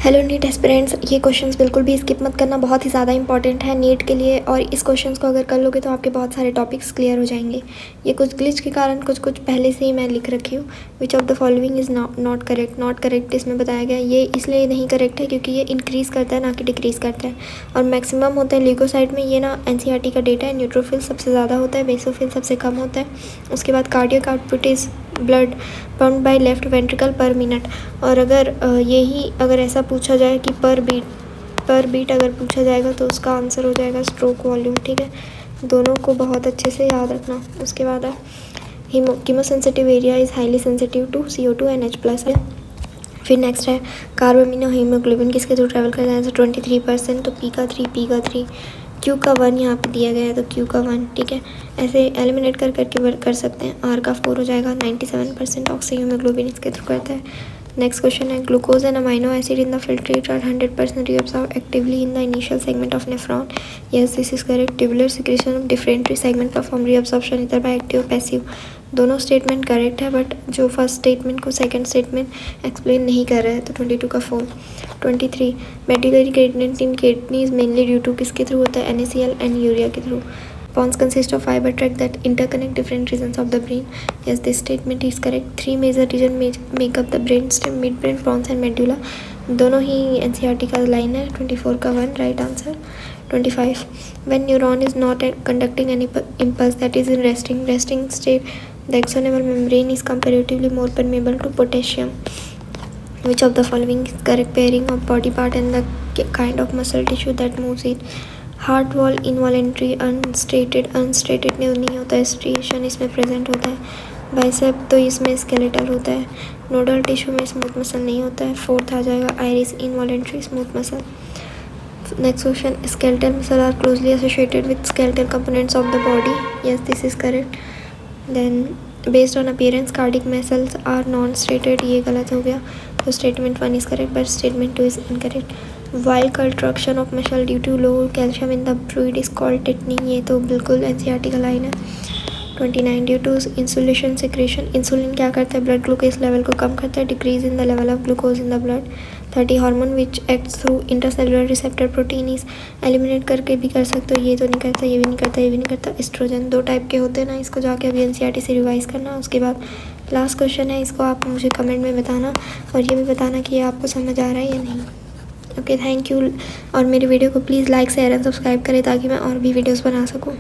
Hello NEET aspirants, ये questions बिल्कुल भी स्किप मत करना, बहुत ही ज़्यादा इंपॉर्टेंट है नीट के लिए। और इस क्वेश्चंस को अगर कर लोगे तो आपके बहुत सारे टॉपिक्स क्लियर हो जाएंगे। ये कुछ ग्लिच के कारण कुछ पहले से ही मैं लिख रखी हूँ। Which of the following is not correct. Not correct इसमें बताया गया, ये इसलिए नहीं करेक्ट है क्योंकि ये इंक्रीज़ करता है ना कि डिक्रीज़ करता है। और मैक्सिमम होता है ल्यूकोसाइट में, ये ना एनसीईआरटी का डेटा है। न्यूट्रोफिल सबसे ज़्यादा होता है, बेसोफिल सबसे कम होता है। उसके बाद cardiac output is blood pumped by left ventricle पर मिनट। और अगर ऐसा पूछा जाए कि पर बीट अगर पूछा जाएगा तो उसका आंसर हो जाएगा स्ट्रोक वॉल्यूम। ठीक है, दोनों को बहुत अच्छे से याद रखना। उसके बाद है chemosensitive area is highly sensitive to CO2 and H+ है। फिर नेक्स्ट है कार्बामिनो हीमोग्लोबिन किसके थ्रू ट्रैवल करता है, 23%। तो P का 3 Q का 1 यहाँ पे दिया गया है तो Q का 1। ठीक है, ऐसे एलिमिनेट करके कर सकते हैं। R का 4 हो जाएगा। 97% ऑक्सी हीमोग्लोबिन इसके थ्रू करता है। नेक्स्ट क्वेश्चन है glucose and amino acid in the filtrate are 100% reabsorb actively in the initial segment of nephron. Yes, this is correct. Tubular secretion of differentiary segment perform reabsorption either by active or passive. दोनों statement correct है, but जो first statement को second statement explain नहीं कर रहा है। तो 22 का 4। 23 medullary gradient in kidney is mainly due to किसके थ्रू होता है, NaCl एंड यूरिया के थ्रू। Pons consist of fiber tract that interconnect different regions of the brain. Yes, this statement is correct. 3 major regions make up the brain stem: midbrain, pons and medulla. दोनों ही NCERT का line है। 24 का 1 right answer. 25 when neuron is not conducting any impulse, that is in resting state, the axonal membrane is comparatively more permeable to potassium. Which of the following is correct pairing of body part and the kind of muscle tissue that moves it? Heart wall involuntary unstriated नहीं होता है, striation इसमें present होता है। Bicep तो इसमें skeletal होता है। नोडल टिश्यू में स्मूथ मसल नहीं होता है। 4th आ जाएगा iris involuntary smooth muscle. Next question skeletal muscle are closely associated with skeletal components of the body. Yes, this is correct. Then based on appearance cardiac muscles are non striated, ये गलत हो गया। तो statement 1 is correct but statement 2 is incorrect. Wild contraction of muscle due to low calcium in the fluid is called tetany, ये तो बिल्कुल NCERT का line है। 29 due to insulation secretion, insulin क्या करता है, ब्लड ग्लूकोज लेवल को कम करता है, decrease in the level of glucose in the blood. 30 hormone which acts through intercellular receptor protein is, eliminate करके भी कर सकते हो, ये तो नहीं करता, ये भी नहीं करता, ये भी नहीं करता। एस्ट्रोजन 2 टाइप के होते हैं ना, इसको जाके अभी NCERT से रिवाइज करना। उसके बाद लास्ट क्वेश्चन है, इसको आप मुझे कमेंट में बताना और ये भी बताना कि ये आपको समझ आ रहा है या नहीं। Okay, thank you. और मेरी वीडियो को please like share and subscribe करें ताकि मैं और भी वीडियोस बना सकूं।